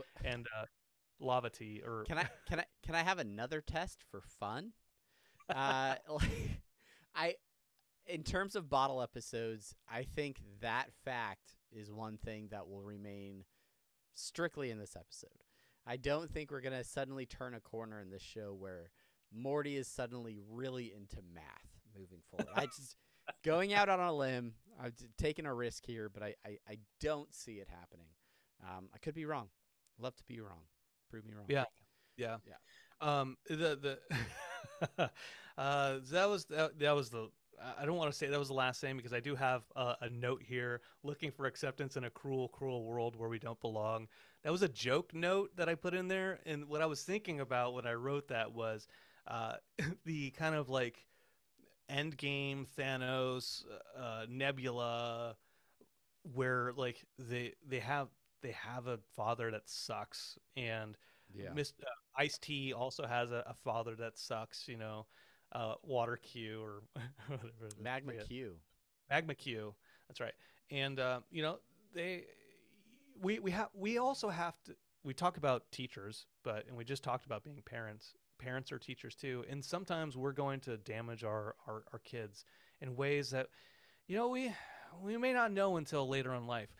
lava tea. Or can I have another test for fun? In terms of bottle episodes, I think that fact is one thing that will remain strictly in this episode. I don't think we're gonna suddenly turn a corner in this show where Morty is suddenly really into math moving forward. I just going out on a limb. I'm taking a risk here, but I don't see it happening. I could be wrong. Love to be wrong. Prove me wrong. Yeah. That was the. I don't want to say that was the last thing, because I do have a note here: looking for acceptance in a cruel, cruel world where we don't belong. That was a joke note that I put in there, and what I was thinking about when I wrote that was the kind of like Endgame Thanos, Nebula, where like they have a father that sucks, and Ice-T also has a father that sucks, water Q or whatever. it is. Magma Yeah. Q. Magma Q. That's right. And you know, we also have to. We talk about teachers, and we just talked about being parents. Parents are teachers too, and sometimes we're going to damage our kids in ways that, you know, we may not know until later in life.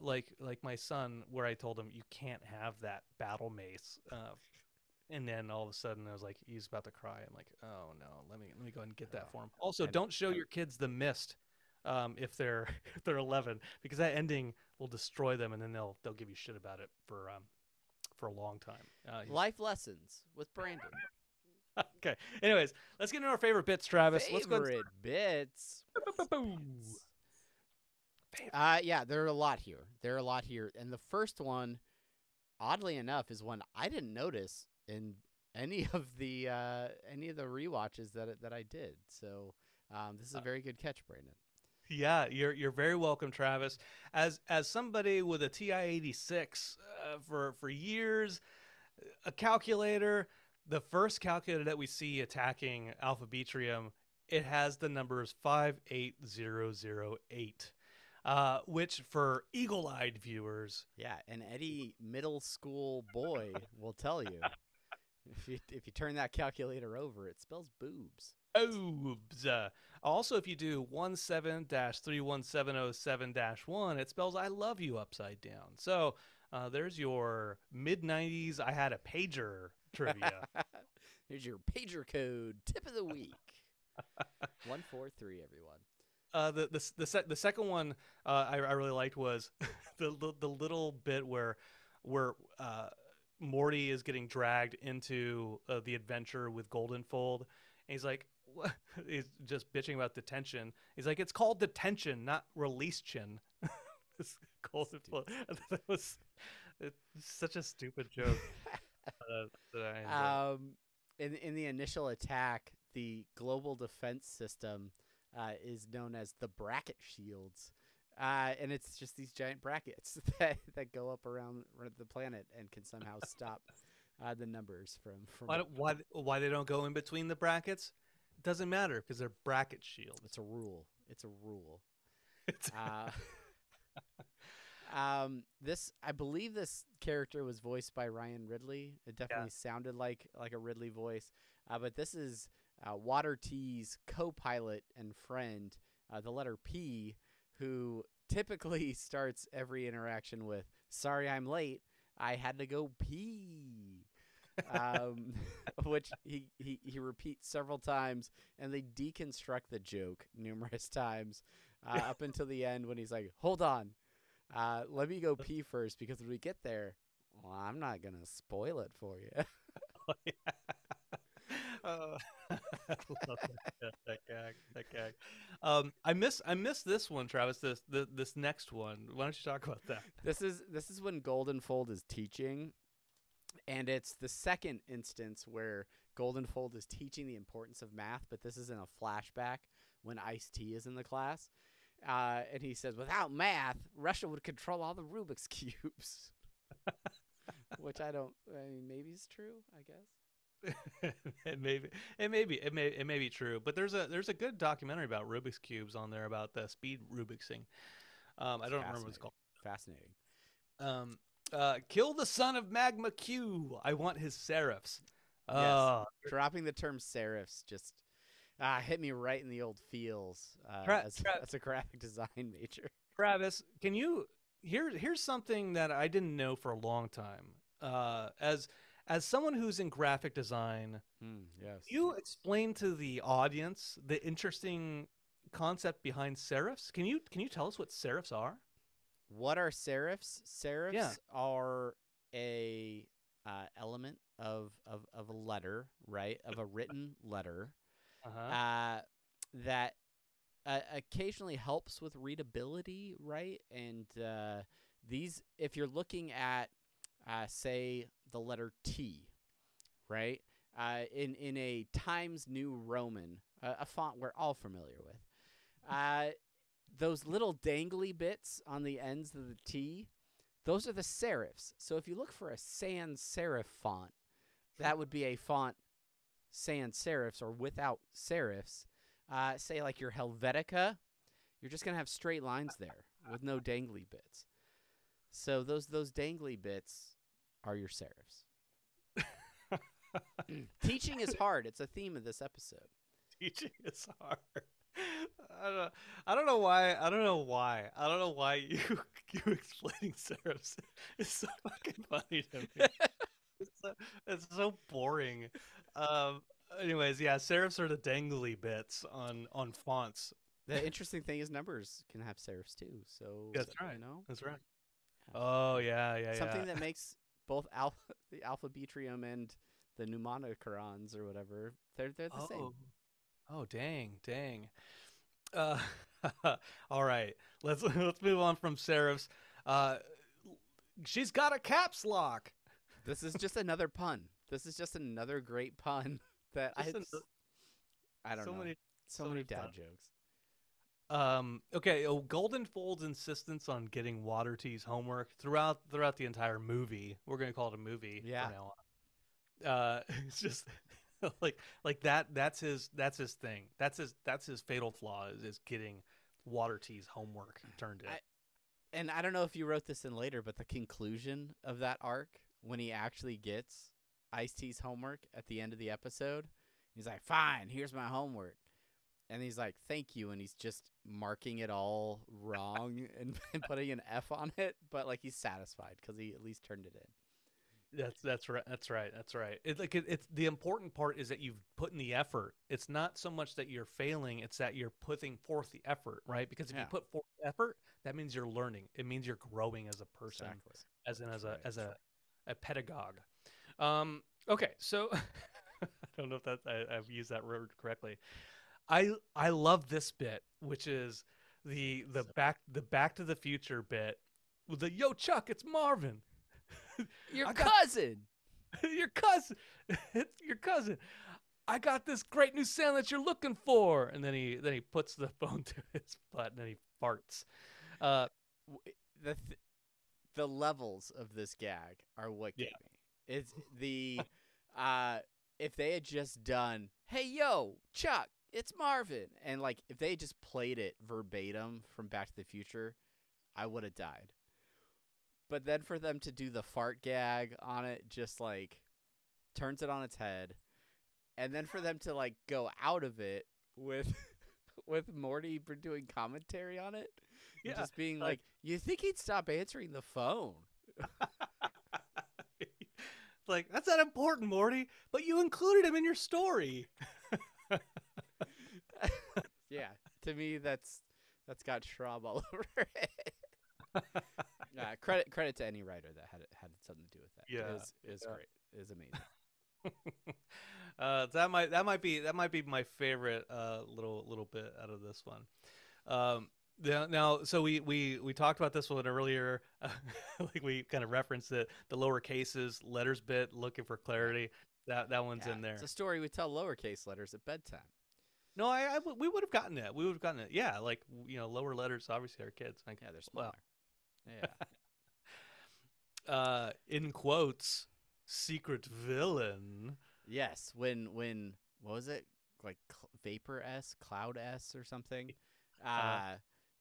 Like my son, where I told him you can't have that battle mace. And then all of a sudden, I was like, he's about to cry. I'm like, oh no, let me go ahead and get that for him. Also, And- don't show your kids The Mist if they're if they're 11, because that ending will destroy them, and then they'll give you shit about it for a long time. Life lessons with Brandon. Okay. Anyways, let's get into our favorite bits, Travis. Let's go. Favorite bits. Boom. Yeah, there are a lot here. And the first one, oddly enough, is one I didn't notice in any of the rewatches that I did. So this is a very good catch, Brandon. Yeah, you're very welcome, Travis. As somebody with a TI-86 for years, a calculator, the first calculator that we see attacking Alpha Betrium, it has the numbers 58008, which for eagle-eyed viewers, Yeah, and any middle school boy will tell you if you turn that calculator over, it spells boobs. boobs. Also, if you do 17-31707-1, it spells I love you upside down. So there's your mid-90s I had a pager trivia. Here's your pager code tip of the week. 143, everyone. The second one I really liked was the little bit where Morty is getting dragged into the adventure with Goldenfold, and he's like, what? He's just bitching about detention. He's like, it's called detention, not release chin. Goldenfold. It's such a stupid joke. That I enjoyed. In the initial attack, the global defense system is known as the bracket shields. And it's just these giant brackets that go up around the planet and can somehow stop the numbers from. Why they don't go in between the brackets? It doesn't matter because they're bracket shields. It's a rule. I believe this character was voiced by Ryan Ridley. It definitely sounded like a Ridley voice. But this is Water T's co-pilot and friend, the letter P, who typically starts every interaction with, "Sorry I'm late. I had to go pee." Which he repeats several times, and they deconstruct the joke numerous times up until the end when he's like, "Hold on, let me go pee first, because when we get there, well, I'm not gonna spoil it for you." I love that gag. I miss this one, Travis. This next one. Why don't you talk about that? This is when Goldenfold is teaching, and it's the second instance where Goldenfold is teaching the importance of math, but this is in a flashback when Ice-T is in the class. And he says, "Without math, Russia would control all the Rubik's Cubes." Which I mean, maybe it's true, I guess. it may be true, but there's a good documentary about Rubik's Cubes on there about the speed Rubiksing. I don't remember what it's called. Fascinating. Kill the son of Magma Q. I want his serifs. Yes. Dropping the term serifs just hit me right in the old feels as a graphic design major. Travis, can you here's something that I didn't know for a long time. As someone who's in graphic design, yes. You explain to the audience the interesting concept behind serifs. Can you tell us what serifs are? What are serifs? Serifs are a element of a letter, right? Of a written letter that occasionally helps with readability, right? And these, if you're looking at, say, the letter T, right? In a Times New Roman, a font we're all familiar with, those little dangly bits on the ends of the T, those are the serifs. So if you look for a sans serif font, that would be a font sans serifs or without serifs, say like your Helvetica, you're just gonna have straight lines there with no dangly bits. So those dangly bits are your serifs. Teaching is hard. It's a theme of this episode. Teaching is hard. I don't know why. I don't know why you explaining serifs is so fucking funny to me. It's so boring. Anyways, yeah, serifs are the dangly bits on fonts. The interesting thing is numbers can have serifs too. So That's right. You know? That's right. Yeah. Oh yeah. Something that makes both the alphabetrium and the Numbericons or whatever, they're the same. Oh dang. All right. Let's move on from serifs. She's got a caps lock. This is just another pun. This is just another great pun that I don't know. So many dad jokes. Okay. Golden Fold's insistence on getting Water T's homework throughout the entire movie. We're gonna call it a movie. Yeah. From now on. It's just like that. That's his thing. That's his fatal flaw is getting Water T's homework turned in. And I don't know if you wrote this in later, but the conclusion of that arc, when he actually gets Ice-T's homework at the end of the episode, he's like, "Fine, here's my homework." And he's like, "Thank you." And he's just marking it all wrong and putting an F on it. But like he's satisfied because he at least turned it in. That's right. It's the important part is that you've put in the effort. It's not so much that you're failing; it's that you're putting forth the effort, right? Because if you put forth effort, that means you're learning. It means you're growing as a person, as a pedagogue. Okay, so I don't know if I've used that word correctly. I love this bit, which is the Back to the Future bit with the "Yo Chuck, it's Marvin." Your cousin. Your cousin. It's your cousin. I got this great new sound that you're looking for. And then he puts the phone to his butt and then he farts. The levels of this gag are what get me. It's the if they had just done, "Hey yo, Chuck, it's Marvin," and like if they had just played it verbatim from Back to the Future, I would have died. But then for them to do the fart gag on it, just like turns it on its head, and then for them to like go out of it with Morty doing commentary on it, and just being like, "You think he'd stop answering the phone?" Like, that's not important, Morty, but you included him in your story. Yeah, to me that's got Schraub all over it. Credit to any writer that had something to do with that. Yeah, it is great. It is amazing. That might be my favorite little bit out of this one. Now, so we talked about this one earlier. Like we kind of referenced it, the lower cases letters bit, looking for clarity. That one's in there. It's a story we tell lowercase letters at bedtime. No, we would have gotten it. We would have gotten it. Yeah, like lower letters obviously are kids. Like, yeah, they're smaller. Yeah. In quotes, secret villain. Yes, when what was it, like Vapor S, Cloud S or something?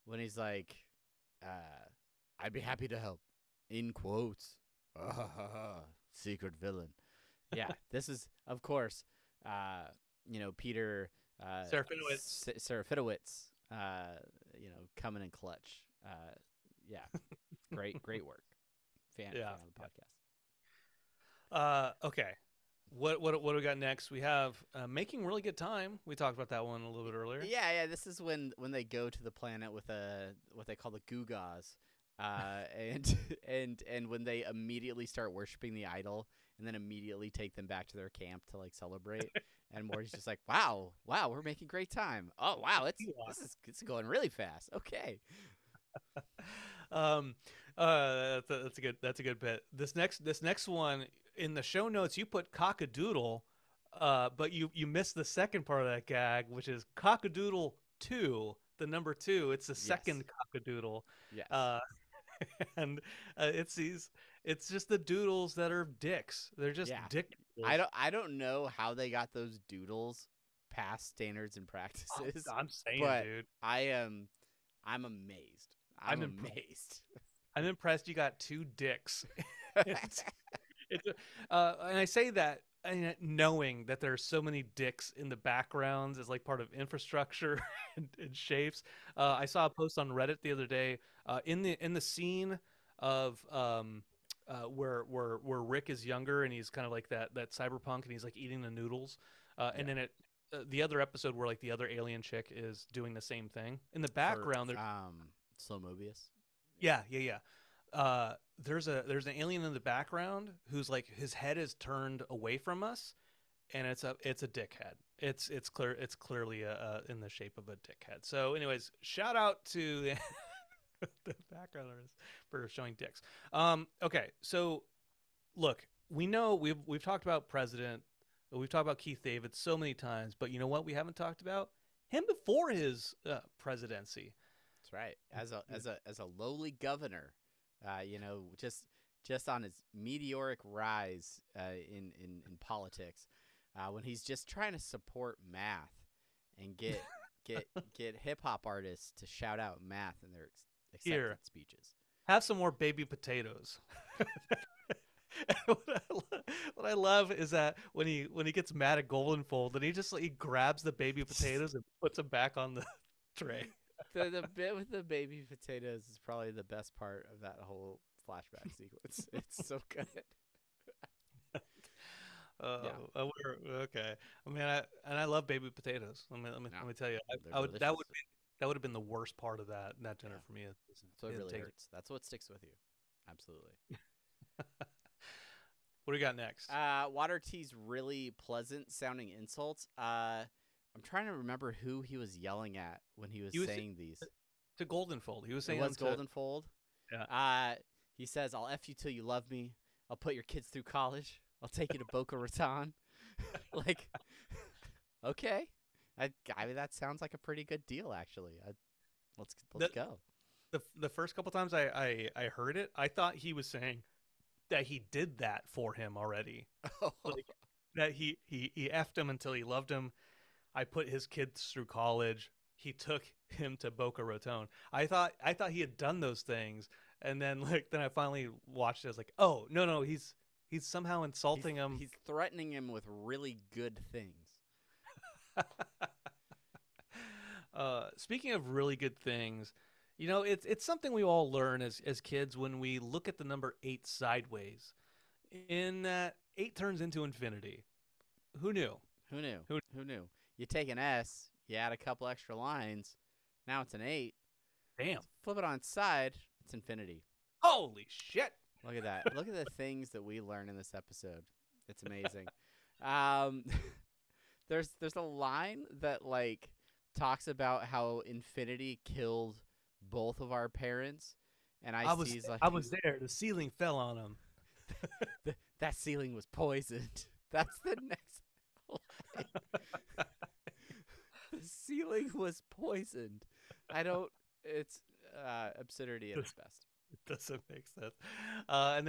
When he's like, "I'd be happy to help." In quotes, secret villain. Yeah, this is of course, Peter Serafinowicz, coming in clutch. Yeah, great work. Fan of the podcast. Okay. What do we got next? We have Making Really Good Time. We talked about that one a little bit earlier. Yeah. This is when they go to the planet with what they call the Gugas, and when they immediately start worshiping the idol, and then immediately take them back to their camp to like celebrate. And Morty's just like, wow, we're making great time. Oh wow, it's going really fast. Okay. That's a good bit. This next one in the show notes you put cockadoodle, but you missed the second part of that gag, which is cockadoodle 2, the number 2. It's the second cockadoodle. Yes. And it's It's just the doodles that are dicks. They're just Yeah. dick doodles. I don't know how they got those doodles past standards and Oh, practices, I'm saying, but dude. I'm amazed. I'm amazed. I'm impressed you got 2 dicks. It's and I say that knowing that there are so many dicks in the backgrounds as like part of infrastructure and shapes. I saw a post on Reddit the other day in the scene of where Rick is younger and he's kind of like that cyberpunk and he's like eating the noodles, and then the other episode where like the other alien chick is doing the same thing in the background. Slow Mobius. Yeah. There's an alien in the background who's like his head is turned away from us, and it's a dickhead. It's clearly in the shape of a dickhead. So, anyways, shout out to the background artist for showing dicks. Okay, so look, we know we've talked about President, we've talked about Keith David so many times, but you know what? We haven't talked about him before his presidency. That's right. As a lowly governor, just on his meteoric rise in politics, when he's just trying to support math and get hip hop artists to shout out math in their acceptance speeches. Have some more baby potatoes. What I love is that when he gets mad at Goldenfold, then he grabs the baby potatoes and puts them back on the tray. The bit with the baby potatoes is probably the best part of that whole flashback sequence. It's so good. Okay. I mean, I love baby potatoes. Let me tell you, that would have been the worst part of that dinner for me. So it really hurts. That's what sticks with you. Absolutely. What do we got next? Water T's really pleasant sounding insults. I'm trying to remember who he was yelling at when he was saying these. To Goldenfold. He was saying Goldenfold. Yeah. He says, "I'll F you till you love me. I'll put your kids through college. I'll take you to Boca Raton." Like, okay. I mean, that sounds like a pretty good deal, actually. Let's go. The first couple times I heard it, I thought he was saying that he did that for him already. Like, that he effed him until he loved him. I put his kids through college. He took him to Boca Raton. I thought he had done those things, and then I finally watched it. I was like, oh no, he's somehow insulting him. He's threatening him with really good things. Speaking of really good things, it's something we all learn as kids when we look at the number 8 sideways. In that 8 turns into infinity. Who knew? Who knew? You take an S, you add a couple extra lines, now it's an 8. Damn. Flip it on its side, it's infinity. Holy shit. Look at that. Look at the things that we learn in this episode. It's amazing. There's a line that talks about how infinity killed both of our parents, and I was there. The ceiling fell on him. That ceiling was poisoned. That's the next line. The ceiling was poisoned. It's absurdity at its best. It doesn't make sense. And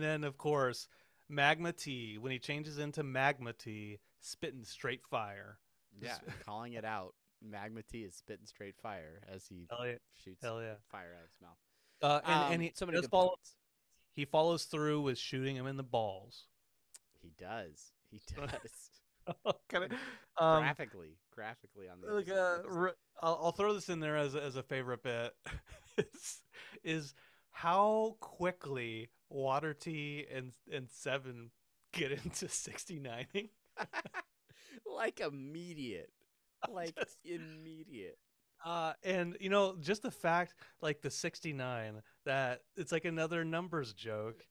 then of course, Magma T, when he changes into Magma T, spitting straight fire. Yeah, calling it out. Magma T is spitting straight fire as he shoots fire out of his mouth. And he, so many good points. He follows through with shooting him in the balls. He does. Graphically on the I'll throw this in there as a favorite bit. is how quickly Water T and Seven get into 69ing. Immediate. Immediate. And just the fact, the 69, that it's like another numbers joke.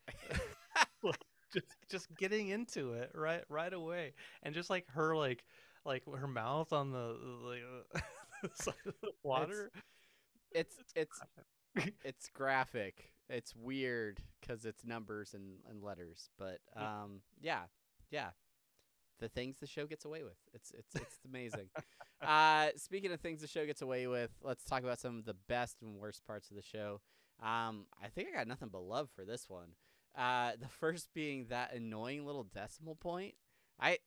just getting into it right away, and just her her mouth on the side of the water. It's graphic. It's weird because it's numbers and letters, but yeah. The things the show gets away with. It's amazing. Speaking of things the show gets away with, let's talk about some of the best and worst parts of the show. I think I got nothing but love for this one. The first being that annoying little decimal point. I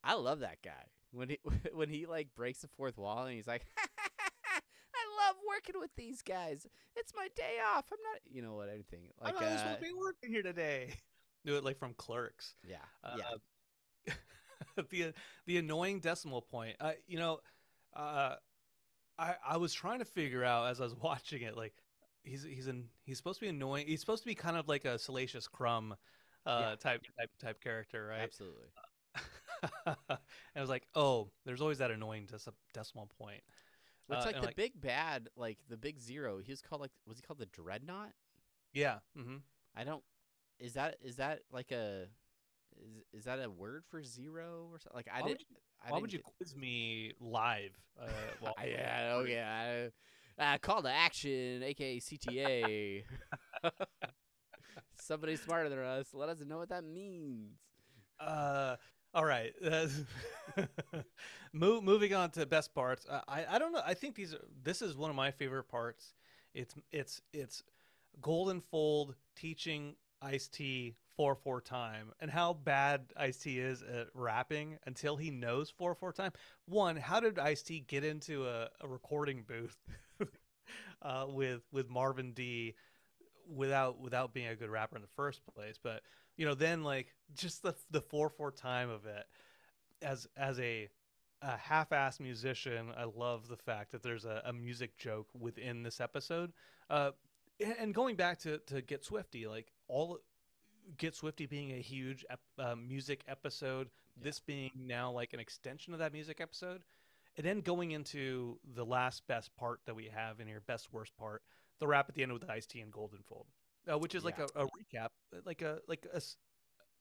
I love that guy when he when he like breaks the fourth wall and he's like, I love working with these guys. It's my day off. I'm not, you know what, anything like I'm not supposed to be working here today. Do it like from Clerks. yeah, Uh, yeah. the annoying decimal point. Uh, I was trying to figure out as I was watching it, like he's supposed to be annoying. He's supposed to be kind of like a Salacious Crumb, Yeah. type character, right? Absolutely. And I was like, oh, there's always that annoying decimal point. It's like and the big bad, like the big zero. He was called like, was he called the Dreadnought? Yeah. Mm-hmm. I don't. Is that like a is that a word for zero or something? Like I didn't. Why would you quiz me live? Yeah. Oh yeah. Call to action, aka CTA. Somebody smarter than us. Let us know what that means. All right. Moving on to best parts. I don't know. I think this is one of my favorite parts. It's Golden Fold teaching Ice-T 4/4 time and how bad Ice-T is at rapping until he knows 4/4 time. One, how did Ice-T get into a recording booth with Marvin D without being a good rapper in the first place? But then like just the 4/4 time of it as a half-assed musician. I love the fact that there's a music joke within this episode. And going back to Get Swifty, like Get Swifty being a huge music episode, this being now like an extension of that music episode, and then going into the last best part that we have in here, best worst part, the rap at the end with Ice-T and Golden Fold, which is like a recap, like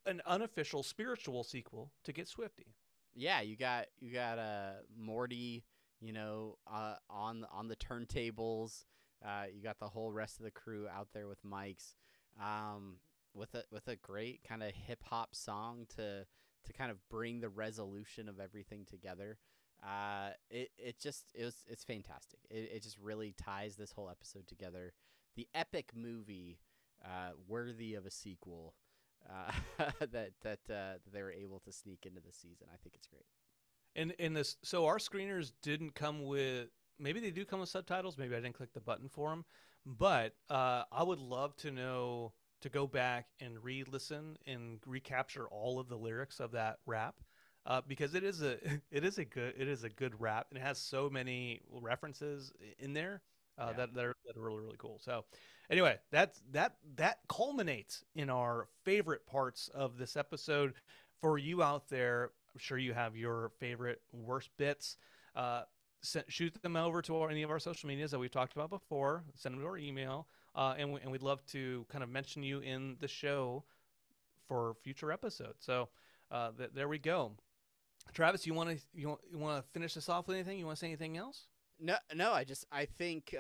an unofficial spiritual sequel to Get Swifty. Yeah, you got Morty, on the turntables. You got the whole rest of the crew out there with mics, with a great kind of hip hop song to kind of bring the resolution of everything together. It's fantastic. It just really ties this whole episode together. The epic movie, worthy of a sequel, that they were able to sneak into the season. I think it's great. And in this, so our screeners didn't come with. Maybe they do come with subtitles. Maybe I didn't click the button for them. But I would love to go back and re-listen and recapture all of the lyrics of that rap, because it is a good rap, and it has so many references in there that are really, really cool. So anyway, that culminates in our favorite parts of this episode. For you out there, I'm sure you have your favorite worst bits. Shoot them over to any of our social medias that we've talked about before. Send them to our email, and we'd love to kind of mention you in the show for future episodes. So there we go. Travis, you want to finish this off with anything? You want to say anything else? No. I think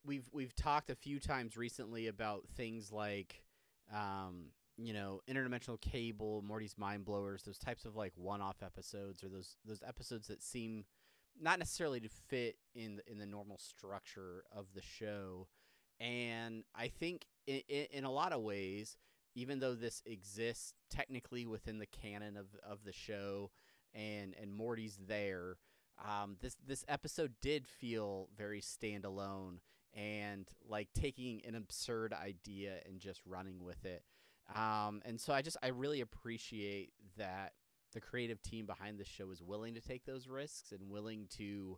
we've talked a few times recently about things like interdimensional cable, Morty's Mind Blowers, those types of like one-off episodes, or those episodes that seem not necessarily to fit in the normal structure of the show. And I think in a lot of ways, even though this exists technically within the canon of the show, and Morty's there, this episode did feel very standalone and like taking an absurd idea and just running with it. And so I really appreciate that the creative team behind the show is willing to take those risks and willing to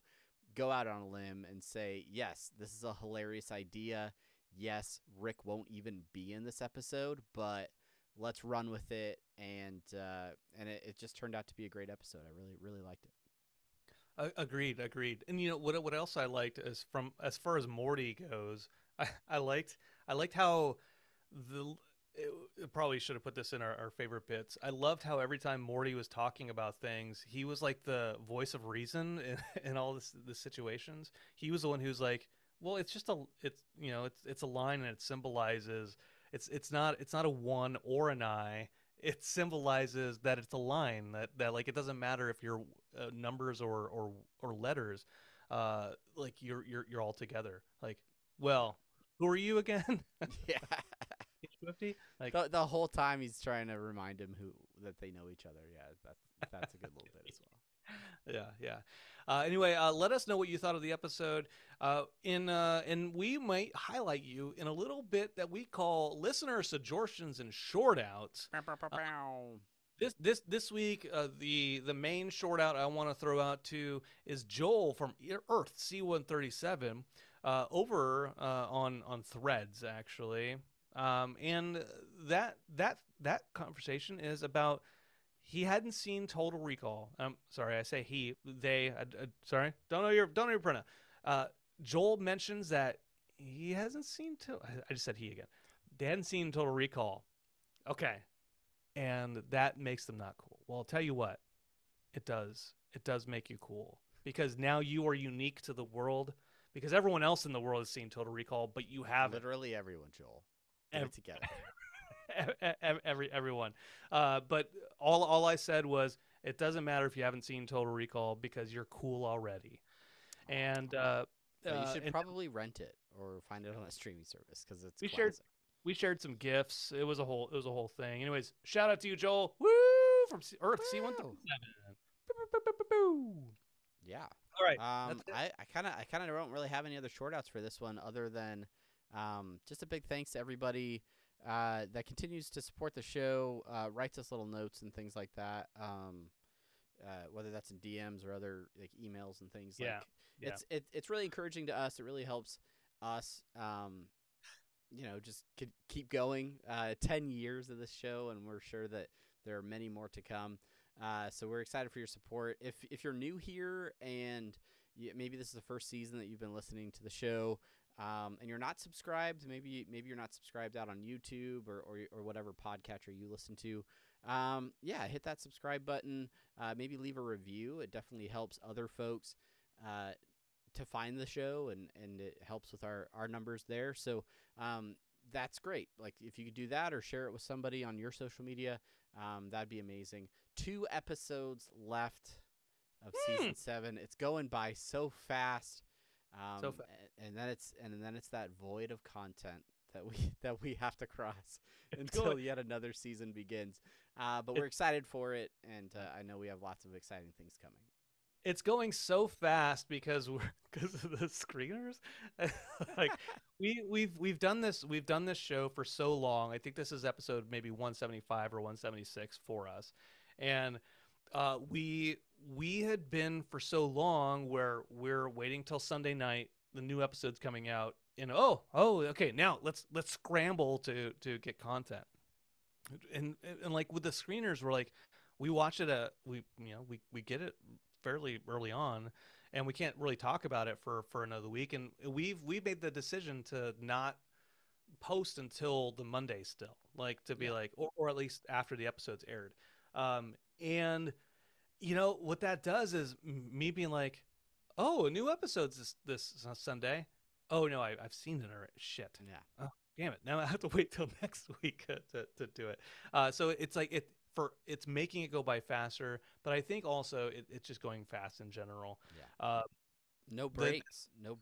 go out on a limb and say, yes, this is a hilarious idea. Yes, Rick won't even be in this episode, but let's run with it. And it just turned out to be a great episode. I really, really liked it. Agreed. And what else I liked is, from as far as Morty goes, I liked how it probably should have put this in our favorite bits. I loved how every time Morty was talking about things, he was like the voice of reason in all the situations. He was the one who's like, well, it's a line, and it symbolizes it's not a one or an I. It symbolizes that it's a line, that like it doesn't matter if you're numbers or letters, like you're all together. Like, well, who are you again? Yeah. Swiftie? Like, The whole time he's trying to remind him that they know each other. Yeah, that's a good little bit as well. yeah. Anyway, let us know what you thought of the episode. And we might highlight you in a little bit that we call listener suggestions and short outs. This week, the main short out I want to throw out to is Joel from Earth C137 over on Threads actually, and that conversation is about he hadn't seen Total Recall. Sorry, I say he, they. Sorry, don't know your pronoun. Joel mentions that he hasn't seen. I just said he again. They hadn't seen Total Recall. Okay. And that makes them not cool. Well, I'll tell you what, it does. It does make you cool because now you are unique to the world because everyone else in the world has seen Total Recall, but you haven't. Literally everyone, Joel. Get it together. Everyone. But all I said was it doesn't matter if you haven't seen Total Recall because you're cool already. And so you should probably rent it or find it on a streaming service because it's We shared some gifs. It was a whole thing. Anyways, shout out to you, Joel. Woo! From Earth C137. Yeah. All right. I kind of don't really have any other short outs for this one other than just a big thanks to everybody that continues to support the show, writes us little notes and things like that. Whether that's in DMs or other like emails and things. Yeah. It's really encouraging to us. It really helps us. Just keep going. 10 years of this show, and we're sure that there are many more to come. So we're excited for your support. If you're new here and maybe this is the first season that you've been listening to the show, and you're not subscribed, maybe you're not subscribed out on YouTube or whatever podcatcher you listen to, hit that subscribe button. Maybe leave a review. It definitely helps other folks to find the show, and it helps with our numbers there. So that's great. Like if you could do that or share it with somebody on your social media, that'd be amazing. 2 episodes left of season 7. It's going by so fast. And then it's that void of content that we have to cross until yet another season begins. But we're excited for it, and I know we have lots of exciting things coming. It's going so fast because of the screeners. Like we've done this show for so long. I think this is episode maybe 175 or 176 for us, and we had been for so long where we're waiting till Sunday night, the new episode's coming out, and okay, now let's scramble to get content, and like with the screeners, we're like we watch it we get it fairly early on, and we can't really talk about it for another week, and we've made the decision to not post until the Monday still, like to be like or at least after the episode's aired, and what that does is me being like, oh, a new episode's this Sunday. Oh no, I've seen it already. Shit. Yeah. Oh, damn it. Now I have to wait till next week to do it. So it's like it's making it go by faster, but I think also it's just going fast in general. Yeah. No breaks. They're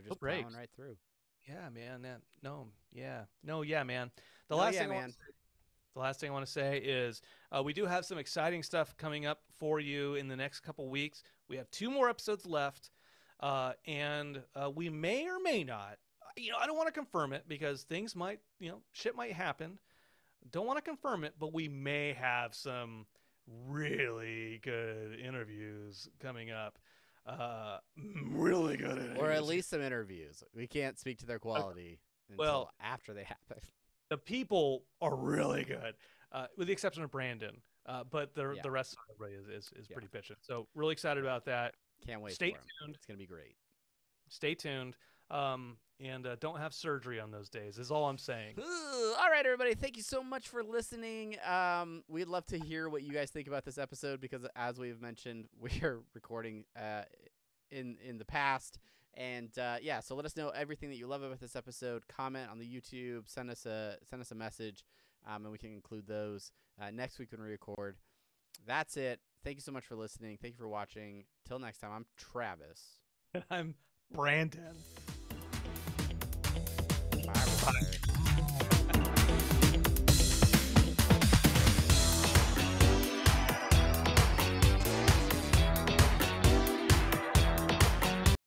just plowing right through. Yeah, man. Man. The last thing I want to say is we do have some exciting stuff coming up for you in the next couple weeks. We have 2 more episodes left, and we may or may not. I don't want to confirm it because things might, shit might happen. Don't want to confirm it, but we may have some really good interviews coming up. Really good interviews. Or at least some interviews. We can't speak to their quality until after they happen. The people are really good, with the exception of Brandon. But the rest of everybody is pretty pitching. So really excited about that. Can't wait. Stay tuned. It's going to be great. Stay tuned. And don't have surgery on those days is all I'm saying. All right, everybody. Thank you so much for listening. We'd love to hear what you guys think about this episode because, as we've mentioned, we are recording in the past. And so let us know everything that you love about this episode. Comment on the YouTube. Send us a message, and we can include those next week when we record. That's it. Thank you so much for listening. Thank you for watching. Till next time, I'm Travis. I'm Brandon. Bye.